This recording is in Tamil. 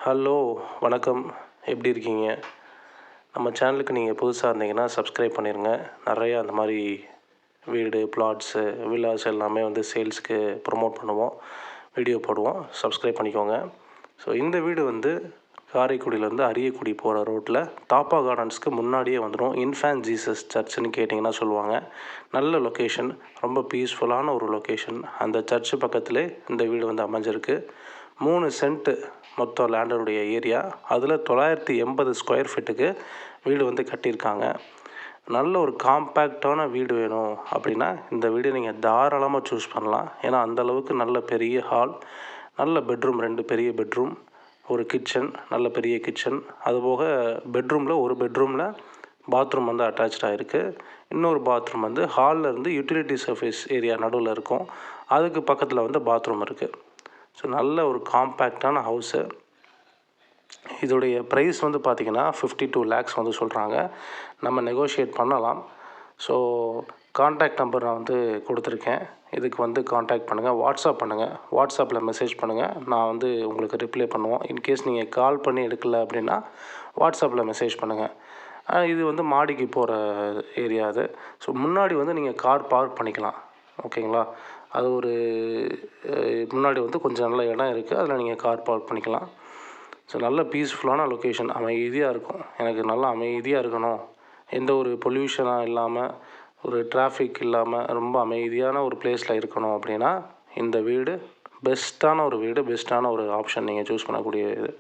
ஹலோ, வணக்கம். எப்படி இருக்கீங்க? நம்ம சேனலுக்கு நீங்கள் புதுசாக இருந்தீங்கன்னா சப்ஸ்கிரைப் பண்ணிடுங்க. நிறையா அந்த மாதிரி வீடு, பிளாட்ஸு, வில்லாஸ் எல்லாமே வந்து சேல்ஸ்க்கு ப்ரொமோட் பண்ணுவோம், வீடியோ போடுவோம். சப்ஸ்கிரைப் பண்ணிக்கோங்க. ஸோ இந்த வீடு வந்து காரைக்குடியிலேருந்து அரியக்குடி போகிற ரோட்டில் தாப்பா கார்டன்ஸ்க்கு முன்னாடியே வந்துடும். இன்ஃபேன்ட் ஜீசஸ் சர்ச்சுன்னு கேட்டிங்கன்னா சொல்லுவாங்க. நல்ல லொக்கேஷன், ரொம்ப பீஸ்ஃபுல்லான ஒரு லொக்கேஷன். அந்த சர்ச்சு பக்கத்துலேயே இந்த வீடு வந்து அமைஞ்சிருக்கு. 3 சென்ட்டு மொத்தம் லேண்டருடைய ஏரியா. அதில் 980 ஸ்கொயர் ஃபீட்டுக்கு வீடு வந்து கட்டியிருக்காங்க. நல்ல ஒரு காம்பேக்டான வீடு வேணும் அப்படின்னா இந்த வீடு நீங்கள் தாராளமாக சூஸ் பண்ணலாம். ஏன்னா அந்தளவுக்கு நல்ல பெரிய ஹால், நல்ல பெட்ரூம், 2 பெரிய பெட்ரூம், ஒரு கிச்சன், நல்ல பெரிய கிச்சன். அதுபோக பெட்ரூமில் ஒரு பெட்ரூமில் பாத்ரூம் வந்து அட்டாச்சாக இருக்குது. இன்னொரு பாத்ரூம் வந்து ஹாலில் இருந்து யூட்டிலிட்டி சர்ஃபேஸ் ஏரியா நடுவில் இருக்கும். அதுக்கு பக்கத்தில் வந்து பாத்ரூம் இருக்குது. ஸோ நல்ல ஒரு காம்பேக்டான ஹவுஸு. இதோடைய ப்ரைஸ் வந்து பார்த்திங்கன்னா 52 lakhs வந்து சொல்கிறாங்க. நம்ம நெகோஷியேட் பண்ணலாம். ஸோ கான்டாக்ட் நம்பர் நான் வந்து கொடுத்துருக்கேன். இதுக்கு வந்து கான்டாக்ட் பண்ணுங்கள், வாட்ஸ்அப் பண்ணுங்கள். வாட்ஸ்அப்பில் மெசேஜ் பண்ணுங்கள், நான் வந்து உங்களுக்கு ரிப்ளை பண்ணுவோம். இன்கேஸ் நீங்கள் கால் பண்ணி எடுக்கலை அப்படின்னா வாட்ஸ்அப்பில் மெசேஜ் பண்ணுங்கள். இது வந்து மாடிக்கு போகிற ஏரியா அது. ஸோ முன்னாடி வந்து நீங்கள் கார் பார்க் பண்ணிக்கலாம், ஓகேங்களா? அது ஒரு முன்னாடி வந்து கொஞ்சம் நல்ல இடம் இருக்குது, அதில் நீங்கள் கார் பார்க் பண்ணிக்கலாம். ஸோ நல்ல பீஸ்ஃபுல்லான லொக்கேஷன், அமைதியாக இருக்கும். எனக்கு நல்லா அமைதியாக இருக்கணும், எந்த ஒரு பொல்யூஷனாக இல்லாமல், ஒரு டிராஃபிக் இல்லாமல், ரொம்ப அமைதியான ஒரு பிளேஸில் இருக்கணும் அப்படின்னா இந்த வீடு பெஸ்ட்டான ஒரு வீடு, பெஸ்ட்டான ஒரு ஆப்ஷன் நீங்கள் சூஸ் பண்ணக்கூடிய இது.